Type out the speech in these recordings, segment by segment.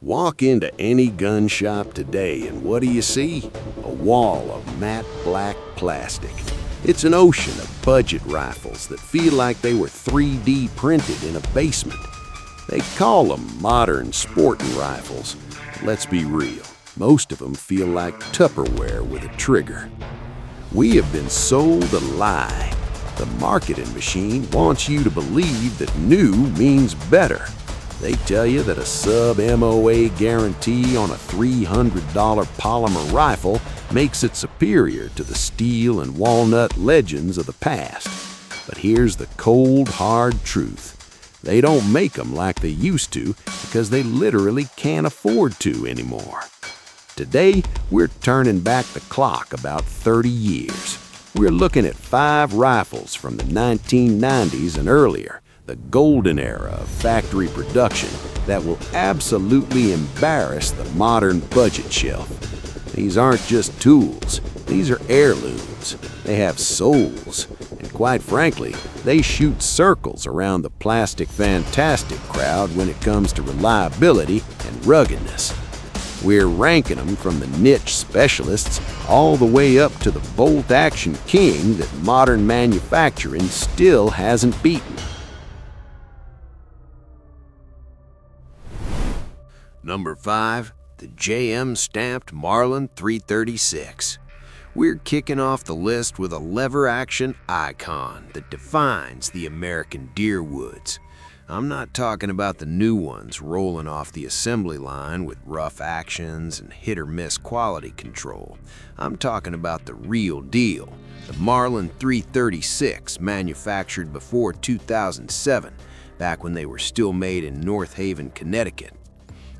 Walk into any gun shop today and what do you see? A wall of matte black plastic. It's an ocean of budget rifles that feel like they were 3D printed in a basement. They call them modern sporting rifles. Let's be real, most of them feel like Tupperware with a trigger. We have been sold a lie. The marketing machine wants you to believe that new means better. They tell you that a sub-MOA guarantee on a $300 polymer rifle makes it superior to the steel and walnut legends of the past. But here's the cold, hard truth. They don't make them like they used to because they literally can't afford to anymore. Today, we're turning back the clock about 30 years. We're looking at 5 rifles from the 1990s and earlier, the golden era of factory production that will absolutely embarrass the modern budget shelf. These aren't just tools, these are heirlooms. They have souls, and quite frankly, they shoot circles around the plastic fantastic crowd when it comes to reliability and ruggedness. We're ranking them from the niche specialists all the way up to the bolt-action king that modern manufacturing still hasn't beaten. Number 5, the JM stamped Marlin 336. We're kicking off the list with a lever-action icon that defines the American deer woods. I'm not talking about the new ones rolling off the assembly line with rough actions and hit-or-miss quality control. I'm talking about the real deal, the Marlin 336 manufactured before 2007, back when they were still made in North Haven, Connecticut.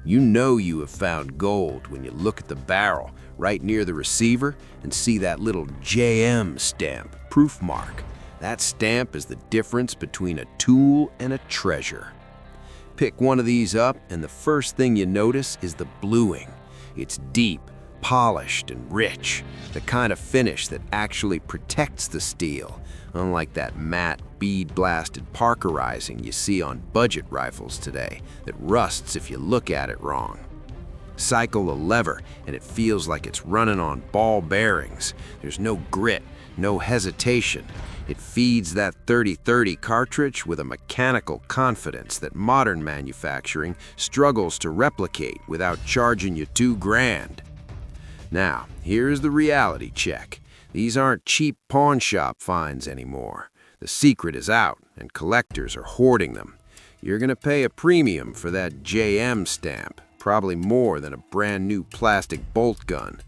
You know you have found gold when you look at the barrel right near the receiver and see that little JM stamp, proof mark. That stamp is the difference between a tool and a treasure. Pick one of these up and the first thing you notice is the bluing. It's deep, polished, and rich, the kind of finish that actually protects the steel, unlike that matte, bead-blasted parkerizing you see on budget rifles today that rusts if you look at it wrong. Cycle a lever and it feels like it's running on ball bearings. There's no grit, no hesitation. It feeds that 30-30 cartridge with a mechanical confidence that modern manufacturing struggles to replicate without charging you $2,000. Now, here's the reality check. These aren't cheap pawn shop finds anymore. The secret is out, and collectors are hoarding them. You're gonna pay a premium for that JM stamp, probably more than a brand new plastic bolt gun.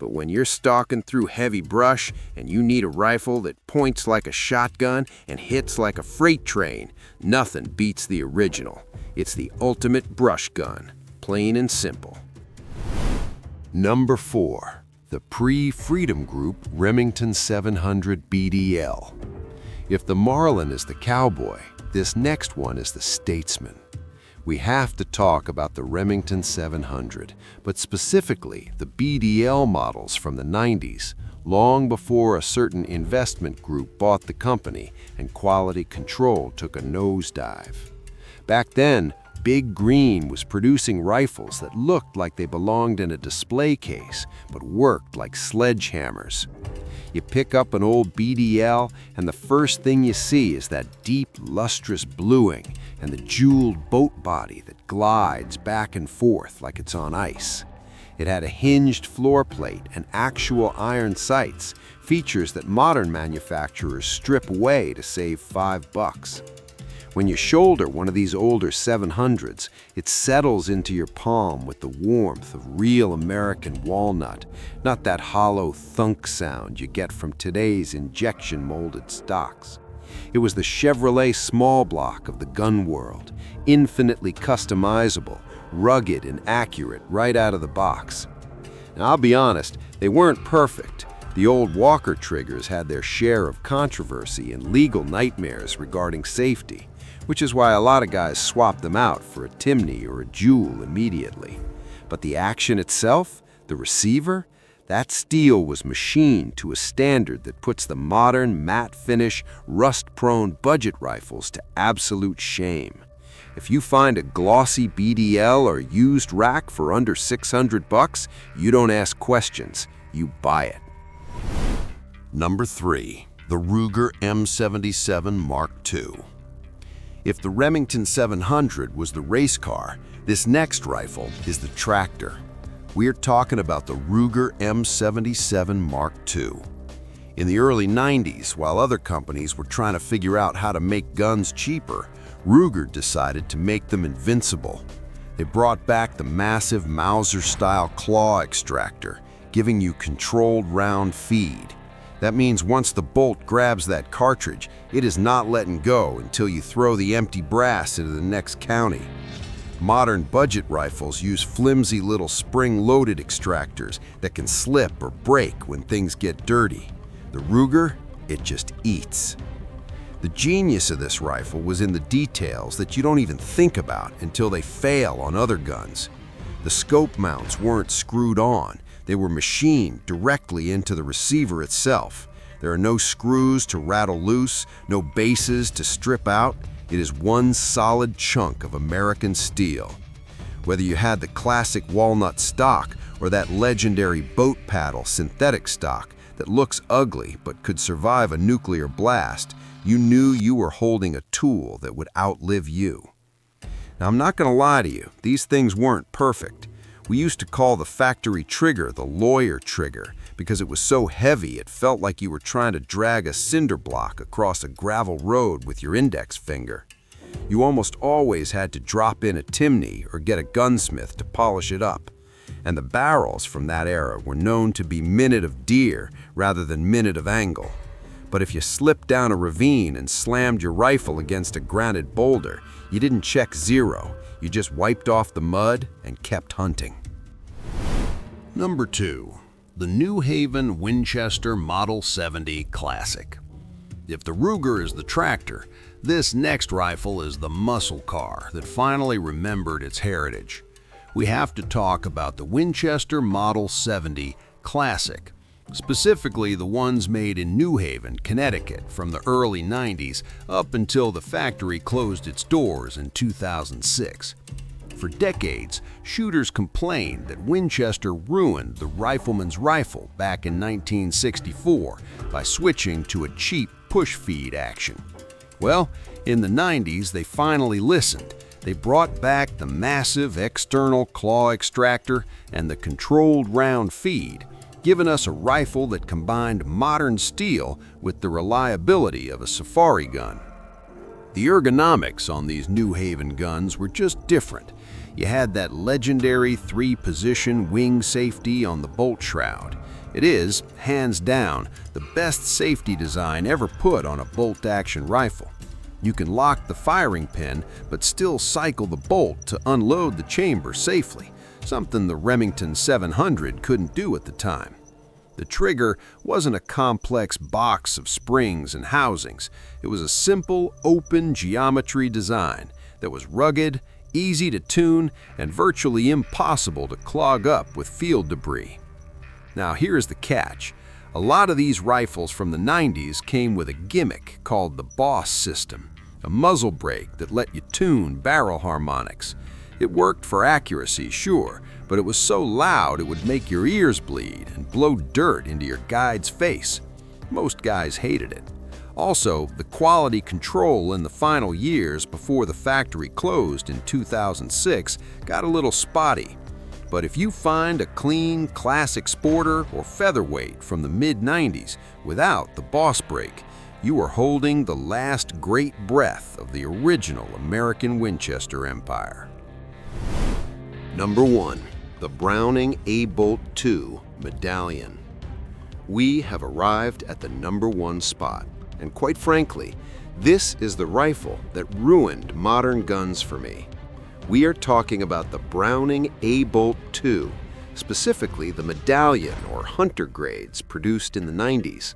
But when you're stalking through heavy brush and you need a rifle that points like a shotgun and hits like a freight train, nothing beats the original. It's the ultimate brush gun, plain and simple. Number 4. The pre-Freedom Group Remington 700 BDL. If the Marlin is the cowboy, this next one is the statesman. We have to talk about the Remington 700, but specifically the BDL models from the 90s, long before a certain investment group bought the company and quality control took a nosedive. Back then, Big Green was producing rifles that looked like they belonged in a display case, but worked like sledgehammers. You pick up an old BDL, and the first thing you see is that deep, lustrous bluing and the jeweled boat body that glides back and forth like it's on ice. It had a hinged floor plate and actual iron sights, features that modern manufacturers strip away to save $5. When you shoulder one of these older 700s, it settles into your palm with the warmth of real American walnut, not that hollow thunk sound you get from today's injection-molded stocks. It was the Chevrolet small block of the gun world, infinitely customizable, rugged and accurate right out of the box. Now, I'll be honest, they weren't perfect. The old Walker triggers had their share of controversy and legal nightmares regarding safety, which is why a lot of guys swap them out for a Timney or a Jewel immediately. But the action itself, the receiver, that steel was machined to a standard that puts the modern matte finish, rust-prone budget rifles to absolute shame. If you find a glossy BDL or used rack for under $600, you don't ask questions, you buy it. Number 3. The Ruger M77 Mark II. If the Remington 700 was the race car, this next rifle is the tractor. We're talking about the Ruger M77 Mark II. In the early 90s, while other companies were trying to figure out how to make guns cheaper, Ruger decided to make them invincible. They brought back the massive Mauser-style claw extractor, giving you controlled round feed. That means once the bolt grabs that cartridge, it is not letting go until you throw the empty brass into the next county. Modern budget rifles use flimsy little spring-loaded extractors that can slip or break when things get dirty. The Ruger, it just eats. The genius of this rifle was in the details that you don't even think about until they fail on other guns. The scope mounts weren't screwed on. They were machined directly into the receiver itself. There are no screws to rattle loose, no bases to strip out. It is one solid chunk of American steel. Whether you had the classic walnut stock or that legendary boat paddle synthetic stock that looks ugly but could survive a nuclear blast, you knew you were holding a tool that would outlive you. Now, I'm not going to lie to you, these things weren't perfect. We used to call the factory trigger the lawyer trigger because it was so heavy it felt like you were trying to drag a cinder block across a gravel road with your index finger. You almost always had to drop in a Timney or get a gunsmith to polish it up. And the barrels from that era were known to be minute of deer rather than minute of angle. But if you slipped down a ravine and slammed your rifle against a granite boulder, you didn't check zero. You just wiped off the mud and kept hunting. Number 2. The New Haven Winchester Model 70 Classic. If the Ruger is the tractor, this next rifle is the muscle car that finally remembered its heritage. We have to talk about the Winchester Model 70 Classic, specifically the ones made in New Haven, Connecticut from the early 90s up until the factory closed its doors in 2006. For decades, shooters complained that Winchester ruined the rifleman's rifle back in 1964 by switching to a cheap push-feed action. Well, in the 90s, they finally listened. They brought back the massive external claw extractor and the controlled round feed, giving us a rifle that combined modern steel with the reliability of a safari gun. The ergonomics on these New Haven guns were just different. You had that legendary 3-position wing safety on the bolt shroud. It is, hands down, the best safety design ever put on a bolt-action rifle. You can lock the firing pin, but still cycle the bolt to unload the chamber safely, something the Remington 700 couldn't do at the time. The trigger wasn't a complex box of springs and housings. It was a simple, open geometry design that was rugged, easy to tune, and virtually impossible to clog up with field debris. Now here's the catch. A lot of these rifles from the 90s came with a gimmick called the Boss system, a muzzle brake that let you tune barrel harmonics. It worked for accuracy, sure, but it was so loud it would make your ears bleed and blow dirt into your guide's face. Most guys hated it. Also, the quality control in the final years before the factory closed in 2006 got a little spotty. But if you find a clean, classic sporter or featherweight from the mid-90s without the Boss brake, you are holding the last great breath of the original American Winchester Empire. Number 1. The Browning A-Bolt II Medallion. We have arrived at the number 1 spot, and quite frankly, this is the rifle that ruined modern guns for me. We are talking about the Browning A-Bolt II, specifically the Medallion or Hunter grades produced in the 90s.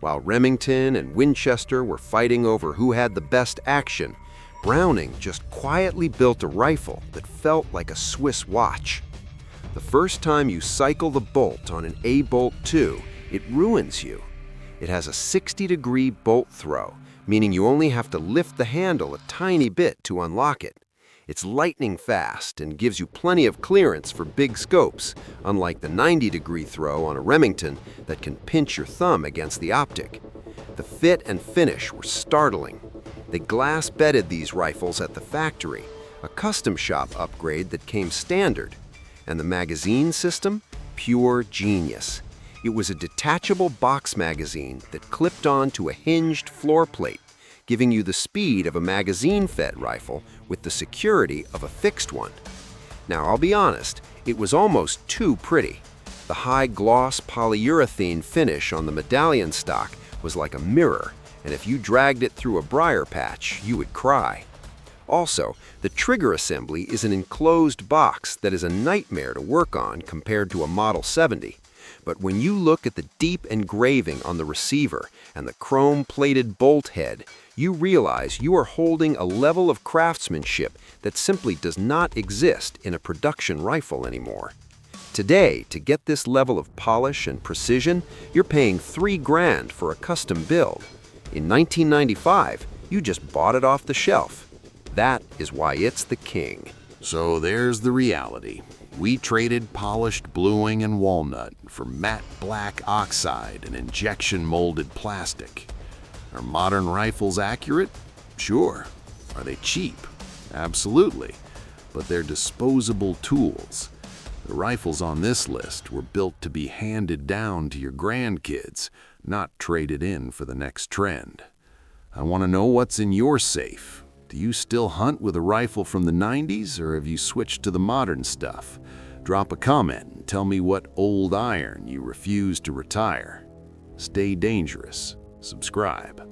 While Remington and Winchester were fighting over who had the best action, Browning just quietly built a rifle that felt like a Swiss watch. The first time you cycle the bolt on an A-Bolt II, it ruins you. It has a 60-degree bolt throw, meaning you only have to lift the handle a tiny bit to unlock it. It's lightning fast and gives you plenty of clearance for big scopes, unlike the 90-degree throw on a Remington that can pinch your thumb against the optic. The fit and finish were startling. They glass-bedded these rifles at the factory, a custom shop upgrade that came standard. And the magazine system? Pure genius. It was a detachable box magazine that clipped onto a hinged floor plate, giving you the speed of a magazine-fed rifle with the security of a fixed one. Now, I'll be honest, it was almost too pretty. The high-gloss polyurethane finish on the medallion stock was like a mirror, and if you dragged it through a briar patch, you would cry. Also, the trigger assembly is an enclosed box that is a nightmare to work on compared to a Model 70. But when you look at the deep engraving on the receiver and the chrome-plated bolt head, you realize you are holding a level of craftsmanship that simply does not exist in a production rifle anymore. Today, to get this level of polish and precision, you're paying $3,000 for a custom build. In 1995, you just bought it off the shelf. That is why it's the king. So there's the reality. We traded polished bluing and walnut for matte black oxide and injection molded plastic. Are modern rifles accurate? Sure. Are they cheap? Absolutely. But they're disposable tools. The rifles on this list were built to be handed down to your grandkids, not traded in for the next trend. I want to know what's in your safe. Do you still hunt with a rifle from the 90s, or have you switched to the modern stuff? Drop a comment and tell me what old iron you refuse to retire. Stay dangerous. Subscribe.